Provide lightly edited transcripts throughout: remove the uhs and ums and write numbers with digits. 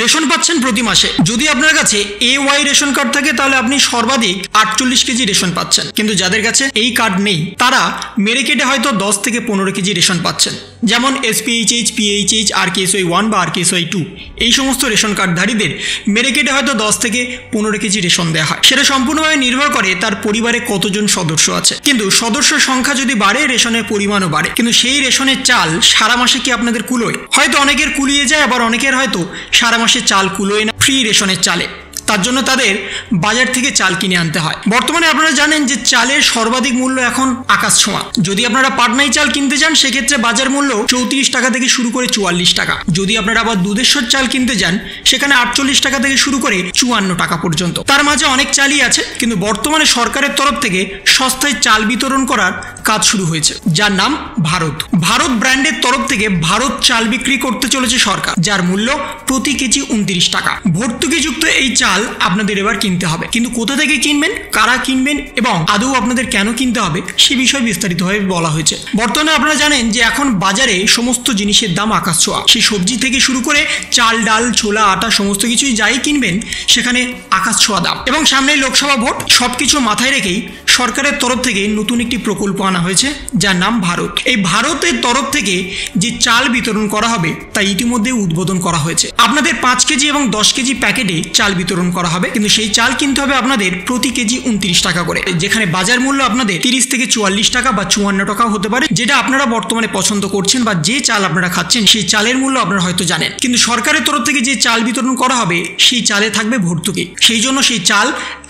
Ration পাচ্ছেন প্রতি মাসে। যদি আপনার কাছে AY রেশন কার্ড থাকে তাহলে আপনি সর্বাধিক 48 কেজি রেশন পাচ্ছেন, কিন্তু যাদের কাছে এই কার্ড নেই তারা মেরে কেটে হয়তো 10 থেকে 15 কেজি রেশন পাচ্ছেন। যেমন SPHH, PHH, RKSY 1 বা RKSY 2 এই সমস্ত রেশন কার্ডধারীদের মেরে কেটে হয়তো 10 থেকে 15 কেজি রেশন দেওয়া হয়। সেটা সম্পূর্ণভাবে নির্ভর করে তার পরিবারে কতজন সদস্য আছে। কিন্তু সদস্য সংখ্যা যদি বাড়ে রেশনের পরিমাণও বাড়ে, কিন্তু সেই রেশনের চাল সারা মাসে কি আপনাদের কুলোয়? হয়তো অনেকের কুলিয়ে যায়, আবার অনেকের হয়তো সারা মাসে চাল কুলোয় না ফ্রি রেশনের চালে। তার জন্য তাদের বাজার থেকে চাল কিনে আনতে হয়। বর্তমানে আপনারা জানেন যে চালের সর্বাধিক মূল্য এখন আকাশ ছোঁয়া। যদি আপনারা পাটনাই চাল কিনতে যান সেক্ষেত্রে বাজার মূল্য 34 টাকা থেকে শুরু করে 44 টাকা। যদি আপনারা আবার দুধেশ্বর চাল কিনতে যান সেখানে 48 টাকা থেকে শুরু করে 54 টাকা পর্যন্ত। তার মাঝে অনেক চালই আছে, কিন্তু বর্তমানে সরকারের তরফ থেকে সস্তায় চাল বিতরণ করার কাজ শুরু হয়েছে, যার নাম ভারত ব্র্যান্ডের তরফ থেকে ভারত চাল বিক্রি করতে চলেছে সরকার, যার মূল্য প্রতি কেজি 29 টাকা। ভর্তুকিযুক্ত এই চাল আপনাদের এবার কিনতে হবে, কিন্তু কোথা থেকে কিনবেন, কারা কিনবেন এবং আদৌ আপনাদের কেন কিনতে হবে সে বিষয়ে বিস্তারিতভাবে বলা হয়েছে। বর্তমানে আপনারা জানেন যে এখন বাজারে সমস্ত জিনিসের দাম আকাশ ছোঁয়া। সেই সবজি থেকে শুরু করে চাল, ডাল, ছোলা, আটা সমস্ত কিছুই যাই কিনবেন সেখানে আকাশ ছোঁয়া দাম। এবং সামনে লোকসভা ভোট, সবকিছু মাথায় রেখেই সরকারের তরফ থেকে নতুন একটি প্রকল্প আনা হয়েছে যার নাম ভারত। এই ভারতের তরফ থেকে যে চাল বিতরণ করা হবে তা ইতিমধ্যে উদ্বোধন করা হয়েছে। আপনাদের 5 কেজি এবং 10 কেজি প্যাকেটে চাল বিতরণ করা হবে, কিন্তু সেই চাল কিনতে হবে আপনাদের প্রতি কেজি 29 টাকা করে, যেখানে বাজার মূল্য আপনাদের 30 থেকে 44 টাকা বা 54 টাকাও হতে পারে। যেটা আপনারা বর্তমানে পছন্দ করছেন বা যে চাল আপনারা খাচ্ছেন সেই চালের মূল্য আপনারা হয়তো জানেন, কিন্তু সরকারের তরফ থেকে যে চাল বিতরণ করা হবে সেই চালে থাকবে ভর্তুকি। সেই জন্য সেই চাল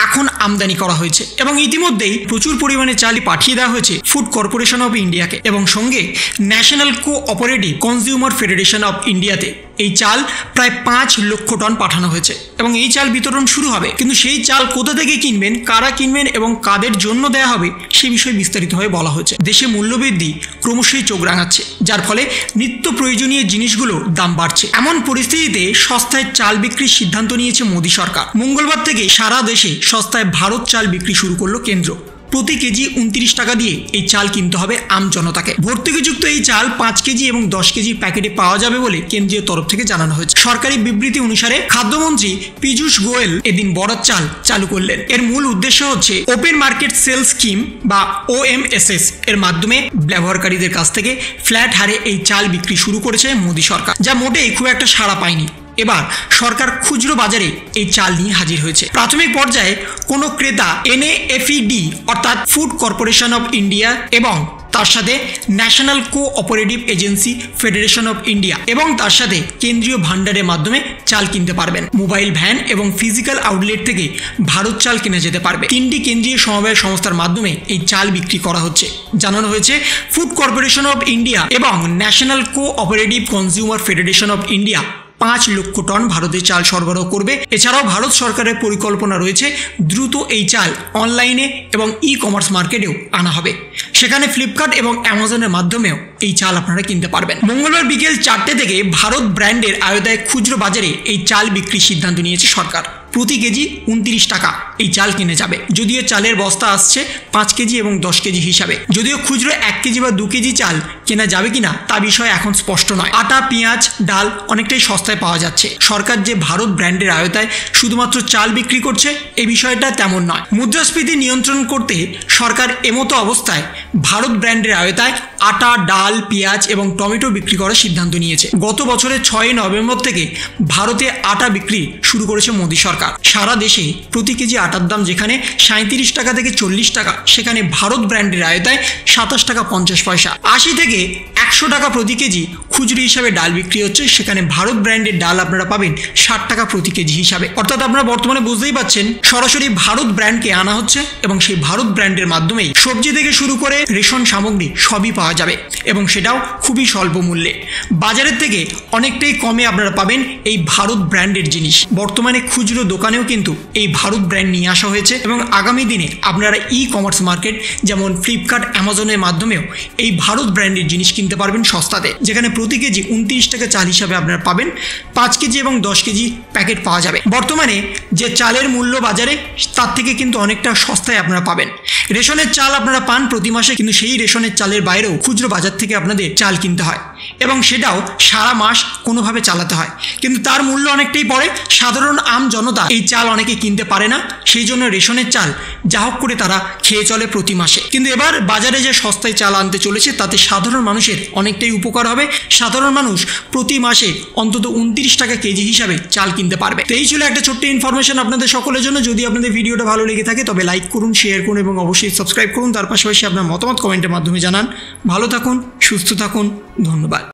এখন আমদানি করা হয়েছে এবং ইতিমধ্যেই প্রচুর পরিমাণে চাল পাঠিয়ে দেওয়া হয়েছে ফুড কর্পোরেশন অফ ইন্ডিয়াকে এবং সঙ্গে national cooperative consumer federation of ইন্ডিয়াতে। এই চাল প্রায় 5 লক্ষ টন পাঠানো হয়েছে এবং এই চাল বিতরণ শুরু হবে। কিন্তু সেই চাল কোথা থেকে কিনবেন, কারা কিনবেন এবং কাদের জন্য দেয়া হবে সে বিষয়ে বিস্তারিতভাবে বলা হয়েছে। দেশে মূল্যবৃদ্ধি ক্রমশই চোখ রাঙাচ্ছে, যার ফলে নিত্য প্রয়োজনীয় জিনিসগুলোর দাম বাড়ছে। এমন পরিস্থিতিতে সস্তায় চাল বিক্রির সিদ্ধান্ত নিয়েছে মোদী সরকার। মঙ্গলবার থেকে সারা দেশে সস্তায় ভারত চাল বিক্রি শুরু করলো কেন্দ্র। প্রতি কেজি 29 টাকা দিয়ে এই চাল কিনতে হবে আম জনতাকে। ভর্তুকিযুক্ত এই চাল 5 কেজি এবং 10 কেজি প্যাকেটে পাওয়া যাবে বলে কেন্দ্রীয় তরফ থেকে জানানো হয়েছে। সরকারি বিবৃতি অনুসারে খাদ্যমন্ত্রী পীযূষ গোয়েল এদিন বরাত চাল চালু করলেন। এর মূল উদ্দেশ্য হচ্ছে ওপেন মার্কেট সেল স্কিম বা OMSS এর মাধ্যমে ব্যবহারকারীদের কাছ থেকে ফ্ল্যাট হারে এই চাল বিক্রি শুরু করেছে মোদী সরকার, যা মোটেই খুব একটা সাড়া পায়নি। এবার সরকার খুচরো বাজারে এই চাল নিয়ে হাজির হয়েছে। প্রাথমিক পর্যায়ে কোনো ক্রেতা NAFED অর্থাৎ ফুড কর্পোরেশন অফ ইন্ডিয়া এবং তার সাথে national cooperative agency federation of India এবং তার সাথে কেন্দ্রীয় ভান্ডারের মাধ্যমে চাল কিনতে পারবেন। মোবাইল ভ্যান এবং ফিজিক্যাল আউটলেট থেকে ভারত চাল কেনা যেতে পারবে। 3টি কেন্দ্রীয় সমবায় সংস্থার মাধ্যমে এই চাল বিক্রি করা হচ্ছে। জানানো হয়েছে ফুড কর্পোরেশন অফ ইন্ডিয়া এবং national cooperative consumer federation of India 5 লক্ষ টন ভারতে চাল সরবরাহ করবে। এছাড়াও ভারত সরকারের পরিকল্পনা রয়েছে দ্রুত এই চাল অনলাইনে এবং ই-কমার্স মার্কেটেও আনা হবে। সেখানে ফ্লিপকার্ট এবং অ্যামাজনের মাধ্যমেও এই চাল আপনারা কিনতে পারবেন। মঙ্গলবার বিকেল 4টে থেকে ভারত ব্র্যান্ডের আওতায় খুচরো বাজারে এই চাল বিক্রির সিদ্ধান্ত নিয়েছে সরকার। প্রতি কেজি 29 টাকা এই চাল কিনে যাবে। যদিও চালের বস্তা আসছে 5 কেজি এবং 10 কেজি হিসাবে, যদিও খুচরো 1 কেজি বা 2 কেজি চাল কেনা যাবে কিনা তা বিষয়ে এখন স্পষ্ট নয়। আটা, পেঁয়াজ, ডাল অনেকটাই সস্তায় পাওয়া যাচ্ছে। সরকার যে ভারত ব্র্যান্ডের আওতায় শুধুমাত্র চাল বিক্রি করছে এই বিষয়টা তেমন নয়। মুদ্রাস্ফীতি নিয়ন্ত্রণ করতে সরকার এমতো অবস্থায় ভারত ব্র্যান্ডের আওতায় আটা, ডাল, পেঁয়াজ এবং টমেটো বিক্রি করার সিদ্ধান্ত নিয়েছে। গত বছরের 6 নভেম্বর থেকে ভারতে আটা বিক্রি শুরু করেছে মোদী সরকার। সারা দেশে প্রতি কেজি আটার দাম যেখানে 37 টাকা থেকে 40 টাকা, সেখানে ভারত ব্র্যান্ডের আওতায় 27 টাকা 50 পয়সা। 80 থেকে 100 টাকা প্রতি কেজি খুচরো হিসাবে ডাল বিক্রি হচ্ছে, সেখানে ভারত ব্র্যান্ডের ডাল আপনারা পাবেন 60 টাকা প্রতি কেজি হিসাবে। অর্থাৎ আপনারা বর্তমানে বুঝতেই পাচ্ছেন সরাসরি ভারত ব্র্যান্ডকে আনা হচ্ছে এবং সেই ভারত ব্র্যান্ডের মাধ্যমেই সবজি থেকে শুরু করে রেশন সামগ্রী সবই পাওয়া যাবে এবং সেটাও খুবই স্বল্প মূল্যে। বাজারের থেকে অনেকটাই কমে আপনারা পাবেন এই ভারত ব্র্যান্ডের জিনিস। বর্তমানে খুচরো দোকানেও কিন্তু এই ভারত ব্র্যান্ড নিয়ে আসা হয়েছে এবং আগামী দিনে আপনারা ই-কমার্স মার্কেট যেমন ফ্লিপকার্ট, অ্যামাজনের মাধ্যমেও এই ভারত ব্র্যান্ডের জিনিস কিনতে পারবেন সস্তাতে, যেখানে প্রতি কেজি 29 টাকা চাল হিসাবে আপনারা পাবেন। 5 কেজি এবং 10 কেজি প্যাকেট পাওয়া যাবে। বর্তমানে যে চালের মূল্য বাজারে তার থেকে কিন্তু অনেকটা সস্তায় আপনারা পাবেন। রেশনের চাল আপনারা পান প্রতি মাসে, কিন্তু সেই রেশনের চালের বাইরেও খুচরো বাজার থেকে আপনাদের চাল কিনতে হয় এবং সেটাও সারা মাস কোনোভাবে চালাতে হয়, কিন্তু তার মূল্য অনেকটাই পড়ে। সাধারণ আম জনতা এই চাল অনেকে কিনতে পারে না, সেই জন্য রেশনের চাল যা হোক করে তারা খেয়ে চলে প্রতি মাসে। কিন্তু এবার বাজারে যে সস্তায় চাল আনতে চলেছে তাতে সাধারণ মানুষের অনেকটাই উপকার হবে। সাধারণ মানুষ প্রতি মাসে অন্তত 29 টাকা কেজি হিসাবে চাল কিনতে পারবে। তো এই ছিল একটা ছোট্ট ইনফরমেশন আপনাদের সকলের জন্য। যদি আপনাদের ভিডিওটা ভালো লেগে থাকে তবে লাইক করুন, শেয়ার করুন এবং অবশ্যই সাবস্ক্রাইব করুন। তার পাশাপাশি আপনার মতামত কমেন্টের মাধ্যমে জানান। ভালো থাকুন, সুস্থ থাকুন, ধন্যবাদ।